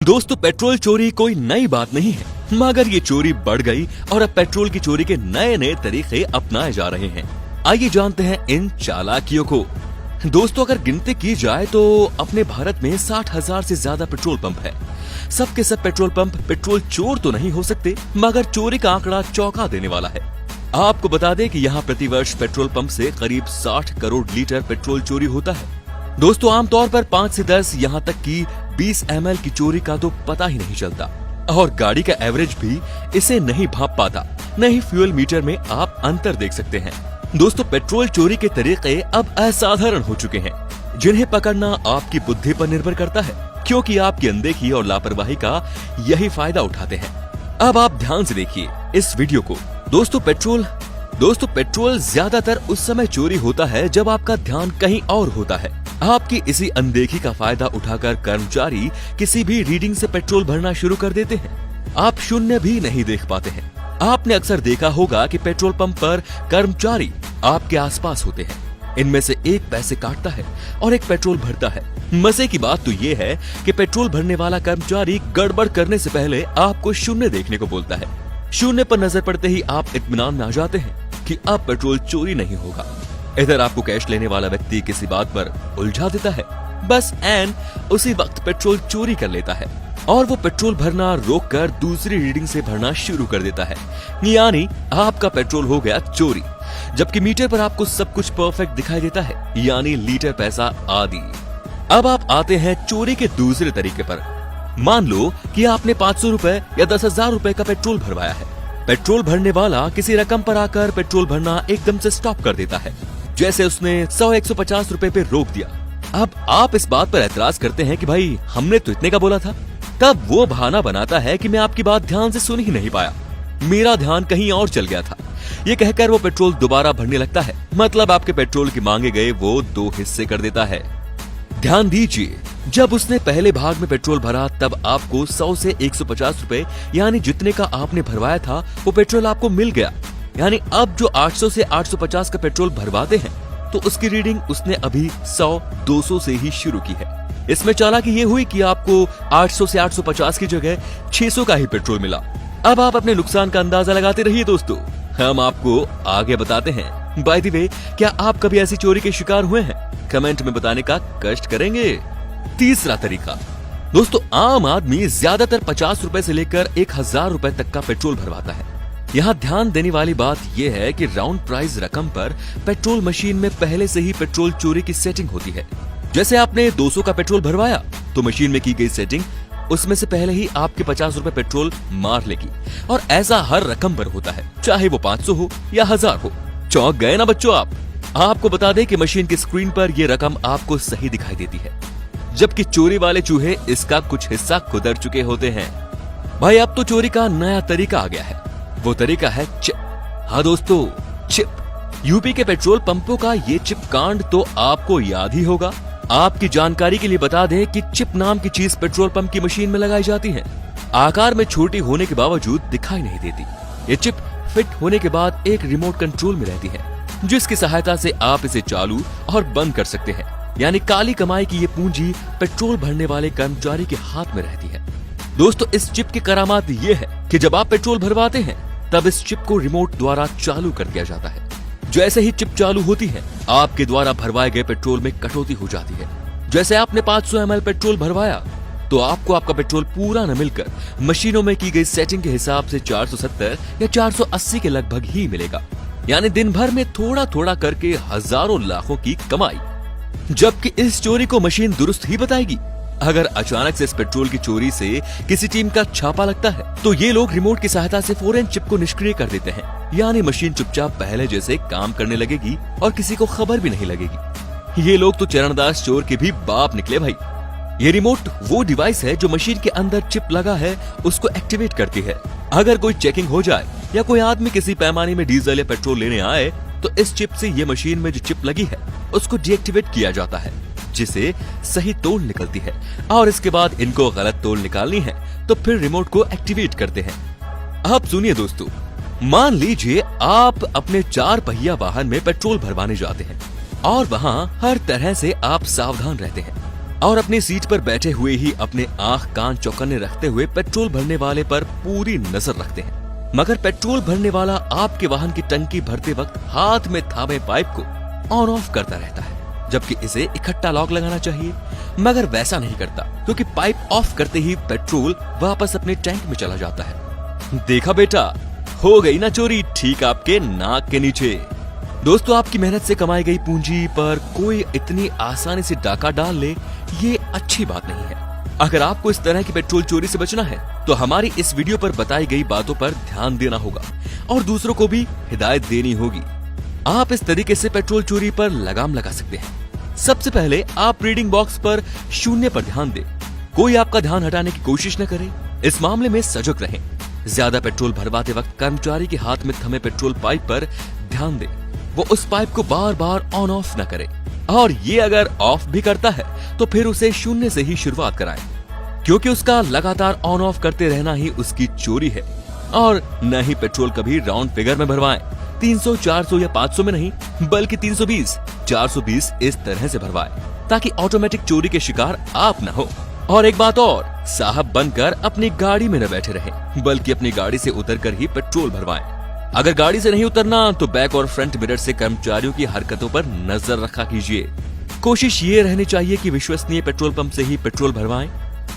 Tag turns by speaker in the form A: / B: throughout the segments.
A: दोस्तों, पेट्रोल चोरी कोई नई बात नहीं है, मगर ये चोरी बढ़ गई और अब पेट्रोल की चोरी के नए नए तरीके अपनाए जा रहे हैं। आइए जानते हैं इन चालाकियों को। दोस्तों, अगर गिनती की जाए तो अपने भारत में 60,000 से ज्यादा पेट्रोल पंप है। सबके सब पेट्रोल पंप पेट्रोल चोर तो नहीं हो सकते, मगर चोरी का आंकड़ा चौंका देने वाला है। आपको बता दें कि यहाँ प्रतिवर्ष पेट्रोल पंप से करीब 60 करोड़ लीटर पेट्रोल चोरी होता है। दोस्तों, आमतौर पर 5 से 10 यहाँ तक कि 20 ml की चोरी का तो पता ही नहीं चलता और गाड़ी का एवरेज भी इसे नहीं भांप पाता। नहीं फ्यूल मीटर में आप अंतर देख सकते हैं। दोस्तों, पेट्रोल चोरी के तरीके अब असाधारण हो चुके हैं, जिन्हें पकड़ना आपकी बुद्धि पर निर्भर करता है, क्योंकि आपकी अनदेखी और लापरवाही का यही फायदा उठाते हैं। अब आप ध्यान से देखिए इस वीडियो को। दोस्तों, पेट्रोल ज्यादातर उस समय चोरी होता है जब आपका ध्यान कहीं और होता है। आपकी इसी अनदेखी का फायदा उठाकर कर्मचारी किसी भी रीडिंग से पेट्रोल भरना शुरू कर देते हैं। आप शून्य भी नहीं देख पाते हैं। आपने अक्सर देखा होगा कि पेट्रोल पंप पर कर्मचारी आपके आसपास होते हैं। इनमें से एक पैसे काटता है और एक पेट्रोल भरता है। मजे की बात तो ये है कि पेट्रोल भरने वाला कर्मचारी गड़बड़ करने से पहले आपको शून्य देखने को बोलता है। शून्य पर नजर पड़ते ही आप इत्मीनान में आ जाते हैं कि अब पेट्रोल चोरी नहीं होगा। इधर आपको कैश लेने वाला व्यक्ति किसी बात पर उलझा देता है, बस एन उसी वक्त पेट्रोल चोरी कर लेता है और वो पेट्रोल भरना रोककर दूसरी रीडिंग से भरना शुरू कर देता है। यानी आपका पेट्रोल हो गया चोरी, जबकि मीटर पर आपको सब कुछ परफेक्ट दिखाई देता है, यानी लीटर पैसा आदि। अब आप आते हैं चोरी के दूसरे तरीके पर। मान लो कि आपने 500 रुपए या 10,000 रुपए का पेट्रोल भरवाया है। पेट्रोल भरने वाला किसी रकम पर आकर पेट्रोल भरना एकदम से स्टॉप कर देता है, जैसे उसने 100-150 रुपए पे रोक दिया। अब आप इस बात पर एतराज करते हैं कि भाई हमने तो इतने का बोला था। तब वो बहाना बनाता है कि मैं आपकी बात ध्यान से सुन ही नहीं पाया, मेरा ध्यान कहीं और चल गया था। ये कहकर वो पेट्रोल दोबारा भरने लगता है। मतलब आपके पेट्रोल की मांगे गए वो 2 हिस्से कर देता है। ध्यान दीजिए, जब उसने पहले भाग में पेट्रोल भरा तब आपको 100 से 150 रुपए यानी जितने का आपने भरवाया था वो पेट्रोल आपको मिल गया। यानी अब जो 800 से 850 का पेट्रोल भरवाते हैं तो उसकी रीडिंग उसने अभी 100-200 से ही शुरू की है। इसमें चालाकी ये हुई कि आपको 800 से 850 की जगह 600 का ही पेट्रोल मिला। अब आप अपने नुकसान का अंदाजा लगाते रहिए दोस्तों, हम आपको आगे बताते हैं। बाय द वे, क्या आप कभी ऐसी चोरी के शिकार हुए हैं? कमेंट में बताने का कष्ट करेंगे। तीसरा तरीका। दोस्तों, आम आदमी ज्यादातर 50 रुपए से लेकर 1,000 रुपए तक का पेट्रोल भरवाता है। यहाँ ध्यान देने वाली बात यह है कि राउंड प्राइस रकम पर पेट्रोल मशीन में पहले से ही पेट्रोल चोरी की सेटिंग होती है। जैसे आपने 200 का पेट्रोल भरवाया तो मशीन में की गई सेटिंग उसमें से पहले ही आपके 50 रुपए पेट्रोल मार लेगी, और ऐसा हर रकम पर होता है, चाहे वो 500 हो या 1000 हो। चौंक गए ना बच्चों आप? आपको बता दें कि मशीन की स्क्रीन पर ये रकम आपको सही दिखाई देती है, जबकि चोरी वाले चूहे इसका कुछ हिस्सा खुदर चुके होते हैं। भाई, अब तो चोरी का नया तरीका आ गया है। वो तरीका है चिप। हाँ दोस्तों, चिप। यूपी के पेट्रोल पंपों का ये चिप कांड तो आपको याद ही होगा। आपकी जानकारी के लिए बता दें कि चिप नाम की चीज पेट्रोल पंप की मशीन में लगाई जाती है। आकार में छोटी होने के बावजूद दिखाई नहीं देती। ये चिप फिट होने के बाद एक रिमोट कंट्रोल में रहती है, जिसकी सहायता से आप इसे चालू और बंद कर सकते हैं। यानी काली कमाई की ये पूंजी पेट्रोल भरने वाले कर्मचारी के हाथ में रहती है। दोस्तों, इस चिप की करामात ये है कि जब आप पेट्रोल भरवाते हैं तब इस चिप को रिमोट द्वारा चालू कर दिया जाता है। जैसे ही चिप चालू होती है, आपके द्वारा भरवाए गए पेट्रोल में कटौती हो जाती है। जैसे आपने 500 ml पेट्रोल भरवाया तो आपको आपका पेट्रोल पूरा न मिलकर मशीनों में की गई सेटिंग के हिसाब से 470 या 480 के लगभग ही मिलेगा। यानी दिन भर में थोड़ा थोड़ा करके हजारों लाखों की कमाई, जबकि इस चोरी को मशीन दुरुस्त ही बताएगी। अगर अचानक से इस पेट्रोल की चोरी से किसी टीम का छापा लगता है तो ये लोग रिमोट की सहायता से फौरन चिप को निष्क्रिय कर देते हैं। यानी मशीन चुपचाप पहले जैसे काम करने लगेगी और किसी को खबर भी नहीं लगेगी। ये लोग तो चरणदास चोर के भी बाप निकले भाई। ये रिमोट वो डिवाइस है जो मशीन के अंदर चिप लगा है उसको एक्टिवेट करती है। अगर कोई चेकिंग हो जाए या कोई आदमी किसी पैमाने में डीजल या पेट्रोल लेने आए तो इस चिप से ये मशीन में जो चिप लगी है उसको डीएक्टिवेट किया जाता है, जिसे सही तोल निकलती है, और इसके बाद इनको गलत तोल निकालनी है तो फिर रिमोट को एक्टिवेट करते हैं। अब सुनिए दोस्तों, मान लीजिए आप अपने 4 पहिया वाहन में पेट्रोल भरवाने जाते हैं और वहाँ हर तरह से आप सावधान रहते हैं। और अपनी सीट पर बैठे हुए ही अपने आंख कान चौकन्ने रखते हुए पेट्रोल भरने वाले पर पूरी नजर रखते हैं। मगर पेट्रोल भरने वाला आपके वाहन की टंकी भरते वक्त हाथ में थामे पाइप को ऑन ऑफ करता रहता है, जबकि इसे इकट्ठा लॉक लगाना चाहिए, मगर वैसा नहीं करता क्योंकि पाइप ऑफ करते ही पेट्रोल वापस अपने टैंक में चला जाता है। देखा बेटा, हो गई ना चोरी ठीक आपके नाक के नीचे। दोस्तों, आपकी मेहनत से कमाई गई पूंजी पर कोई इतनी आसानी से डाका डाल ले, ये अच्छी बात नहीं है। अगर आपको इस तरह की पेट्रोल चोरी से बचना है तो हमारी इस वीडियो पर बताई गई बातों पर ध्यान देना होगा और दूसरों को भी हिदायत देनी होगी। आप इस तरीके से पेट्रोल चोरी पर लगाम लगा सकते हैं। सबसे पहले आप रीडिंग बॉक्स पर 0 पर ध्यान दें। कोई आपका ध्यान हटाने की कोशिश न करे। इस मामले में सजग रहें। ज्यादा पेट्रोल भरवाते वक्त कर्मचारी के हाथ में थमे पेट्रोल पाइप पर ध्यान दें। वो उस पाइप को बार बार ऑन ऑफ न करे, और ये अगर ऑफ भी करता है तो फिर उसे 0 से ही शुरुआत कराएं, क्योंकि उसका लगातार ऑन ऑफ करते रहना ही उसकी चोरी है। और न ही पेट्रोल कभी राउंड फिगर में भरवाएं। 300, 400 या 500 में नहीं, बल्कि 320, 420 इस तरह से भरवाएं, ताकि ऑटोमेटिक चोरी के शिकार आप न हो। और एक बात और, साहब बनकर अपनी गाड़ी में न बैठे रहें, बल्कि अपनी गाड़ी से उतरकर ही पेट्रोल भरवाएं। अगर गाड़ी से नहीं उतरना तो बैक और फ्रंट मिरर से कर्मचारियों की हरकतों पर नजर रखा कीजिए। कोशिश ये रहनी चाहिए कि विश्वसनीय पेट्रोल पंप से ही पेट्रोल भरवाएं।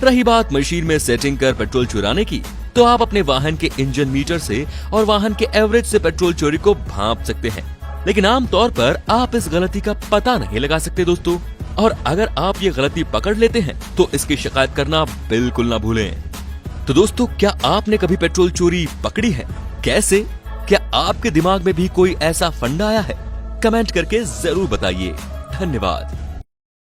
A: रही बात मशीन में सेटिंग कर पेट्रोल चुराने की, तो आप अपने वाहन के इंजन मीटर से और वाहन के एवरेज से पेट्रोल चोरी को भांप सकते हैं, लेकिन आमतौर पर आप इस गलती का पता नहीं लगा सकते दोस्तों। और अगर आप ये गलती पकड़ लेते हैं तो इसकी शिकायत करना बिल्कुल ना भूलें। तो दोस्तों, क्या आपने कभी पेट्रोल चोरी पकड़ी है? कैसे? क्या आपके दिमाग में भी कोई ऐसा फंडा आया है? कमेंट करके जरूर बताइए। धन्यवाद।